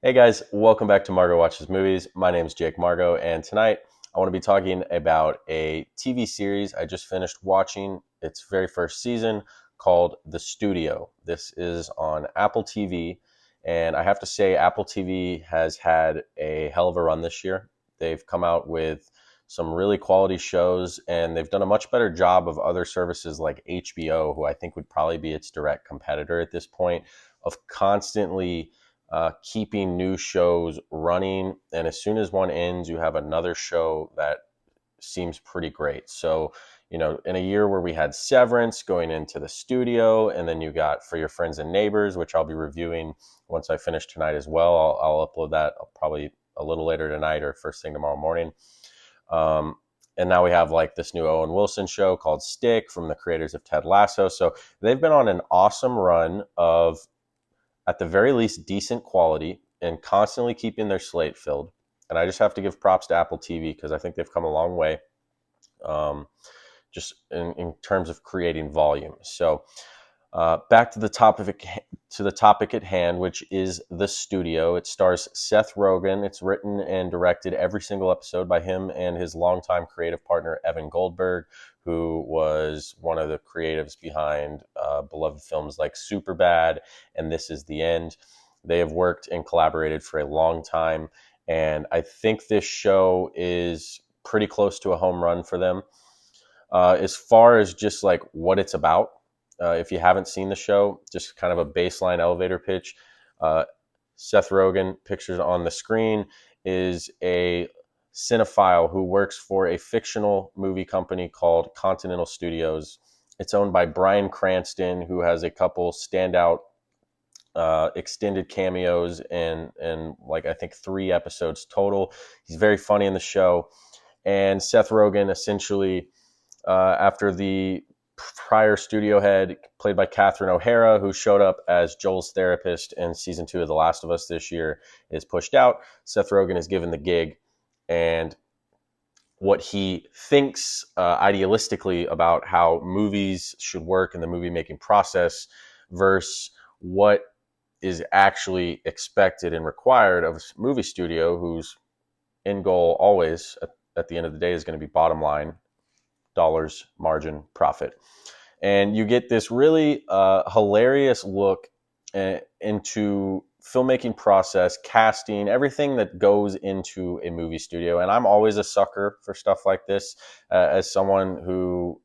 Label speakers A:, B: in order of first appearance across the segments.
A: Hey guys, welcome back to Margo Watches Movies. My name is Jake Margo, and tonight I want to be talking about a TV series I just finished watching its very first season called The Studio. This is on Apple TV, and I have to say, Apple TV has had a hell of a run this year. They've come out with some really quality shows, and they've done a much better job of other services like HBO, who I think would probably be its direct competitor at this point, of constantly keeping new shows running. And as soon as one ends, you have another show that seems pretty great. So, in a year where we had Severance going into The Studio, and then you got For Your Friends and Neighbors, which I'll be reviewing once I finish tonight as well. I'll upload that probably a little later tonight or first thing tomorrow morning. Um, and now we have like this new Owen Wilson show called Stick from the creators of Ted Lasso. So they've been on an awesome run of, at the very least, decent quality and constantly keeping their slate filled. And I just have to give props to Apple TV because I think they've come a long way, just in terms of creating volume. So back to the topic at hand, which is The Studio. It stars Seth Rogen. It's written and directed every single episode by him and his longtime creative partner Evan Goldberg, who was one of the creatives behind beloved films like Superbad and This Is the End. They have worked and collaborated for a long time, and I think this show is pretty close to a home run for them. As far as just like what it's about, if you haven't seen the show, just kind of a baseline elevator pitch. Uh, Seth Rogen, pictures on the screen, is a cinephile who works for a fictional movie company called Continental Studios. It's owned by Bryan Cranston, who has a couple standout extended cameos and like I think 3 episodes total. He's very funny in the show, and Seth Rogen essentially, after the prior studio head, played by Catherine O'Hara, who showed up as Joel's therapist in season 2 of The Last of Us this year, is pushed out. Seth Rogen is given the gig, and what he thinks idealistically about how movies should work in the movie making process versus what is actually expected and required of a movie studio, whose end goal always at the end of the day is going to be bottom line, dollars, margin, profit. And you get this really hilarious look into filmmaking process, casting, everything that goes into a movie studio. And I'm always a sucker for stuff like this, as someone who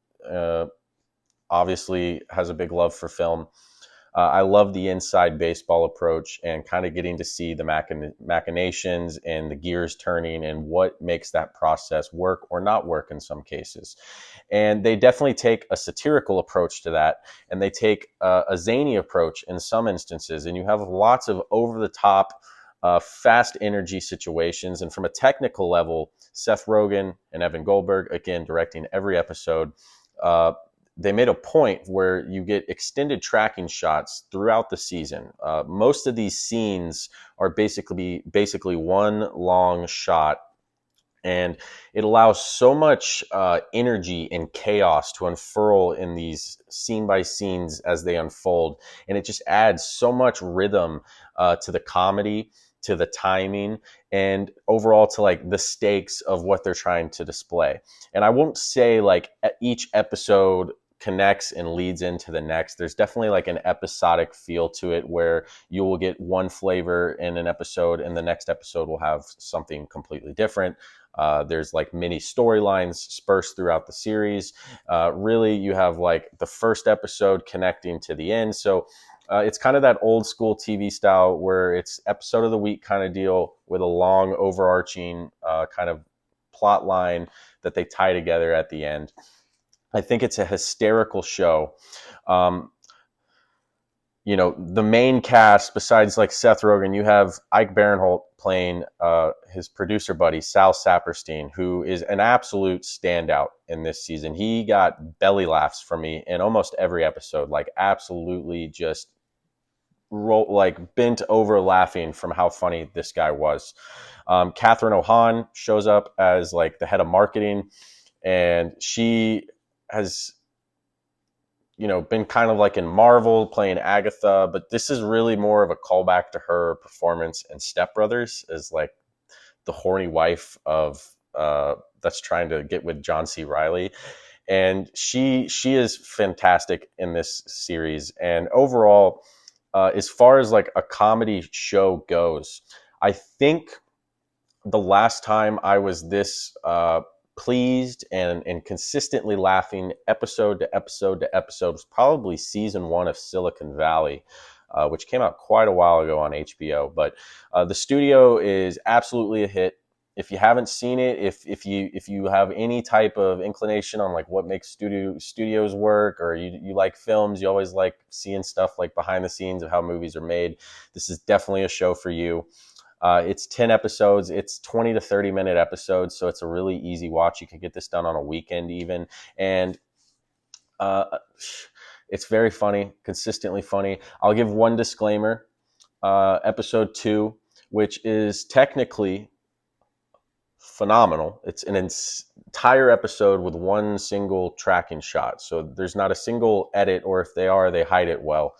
A: obviously has a big love for film. I love the inside baseball approach and kind of getting to see the machinations and the gears turning and what makes that process work or not work in some cases. And they definitely take a satirical approach to that, and they take a zany approach in some instances. And you have lots of over the top, fast energy situations. And from a technical level, Seth Rogen and Evan Goldberg, again, directing every episode, they made a point where you get extended tracking shots throughout the season. Most of these scenes are basically one long shot, and it allows so much energy and chaos to unfurl in these scene by scenes as they unfold, and it just adds so much rhythm to the comedy, to the timing, and overall to like the stakes of what they're trying to display. And I won't say like each episode connects and leads into the next. There's definitely like an episodic feel to it, where you will get one flavor in an episode and the next episode will have something completely different. There's like mini storylines dispersed throughout the series. Really, you have like the first episode connecting to the end. So it's kind of that old school TV style where it's episode of the week kind of deal with a long overarching kind of plot line that they tie together at the end. I think it's a hysterical show. Um, the main cast, besides like Seth Rogen, you have Ike Barinholtz playing his producer buddy, Sal Saperstein, who is an absolute standout in this season. He got belly laughs from me in almost every episode, like absolutely just bent over laughing from how funny this guy was. Catherine O'Hahn shows up as like the head of marketing, and she has been kind of like in Marvel playing Agatha, but this is really more of a callback to her performance in Step Brothers as like the horny wife of that's trying to get with John C. Riley. And she is fantastic in this series. And overall, as far as like a comedy show goes, I think the last time I was this pleased and consistently laughing episode to episode to episode was probably season 1 of Silicon Valley, which came out quite a while ago on HBO. But the studio is absolutely a hit. If you haven't seen it, if you have any type of inclination on like what makes studios work, or you like films, you always like seeing stuff like behind the scenes of how movies are made, this is definitely a show for you. It's 10 episodes. It's 20 to 30-minute episodes, so it's a really easy watch. You can get this done on a weekend even. And it's very funny, consistently funny. I'll give one disclaimer. Episode 2, which is technically phenomenal. It's an entire episode with one single tracking shot. So there's not a single edit, or if they are, they hide it well.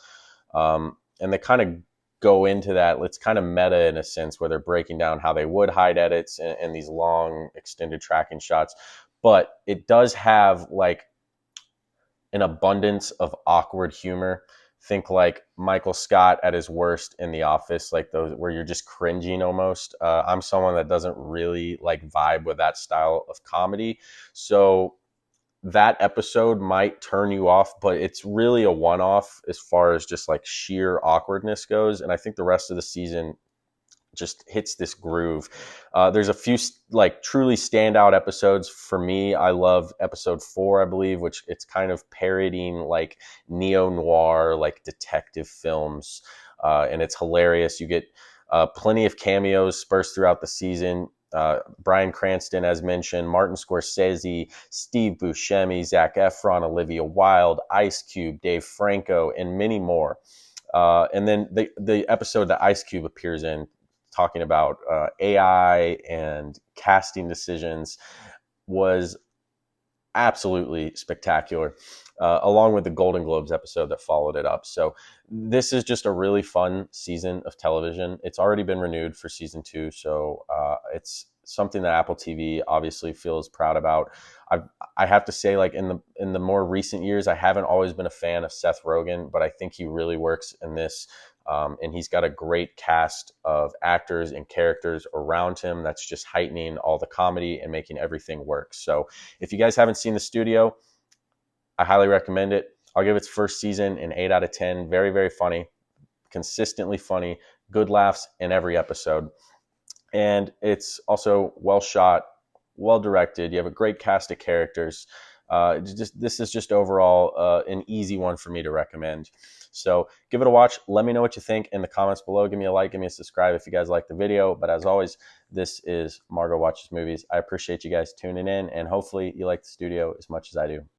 A: And they kind of go into that. It's kind of meta in a sense, where they're breaking down how they would hide edits and these long extended tracking shots. But it does have like an abundance of awkward humor. Think like Michael Scott at his worst in The Office, like those where you're just cringing almost. I'm someone that doesn't really like vibe with that style of comedy. So that episode might turn you off, but it's really a one-off as far as just like sheer awkwardness goes. And I think the rest of the season just hits this groove. There's a few like truly standout episodes for me. I love episode 4, I believe, which it's kind of parodying like neo-noir, like detective films. And it's hilarious. You get plenty of cameos dispersed throughout the season. Bryan Cranston, as mentioned, Martin Scorsese, Steve Buscemi, Zac Efron, Olivia Wilde, Ice Cube, Dave Franco, and many more. And then the episode that Ice Cube appears in, talking about AI and casting decisions, was absolutely spectacular, along with the Golden Globes episode that followed it up. So this is just a really fun season of television. It's already been renewed for season 2, so it's something that Apple TV obviously feels proud about. I have to say, like in the more recent years, I haven't always been a fan of Seth Rogen, but I think he really works in this. And he's got a great cast of actors and characters around him that's just heightening all the comedy and making everything work. So if you guys haven't seen The Studio, I highly recommend it. I'll give its first season an 8 out of 10. Very, very funny, consistently funny, good laughs in every episode. And it's also well shot, well directed. You have a great cast of characters. This is just overall an easy one for me to recommend. So give it a watch. Let me know what you think in the comments below. Give me a like, give me a subscribe if you guys like the video. But as always, this is Margo Watches Movies. I appreciate you guys tuning in, and hopefully you like The Studio as much as I do.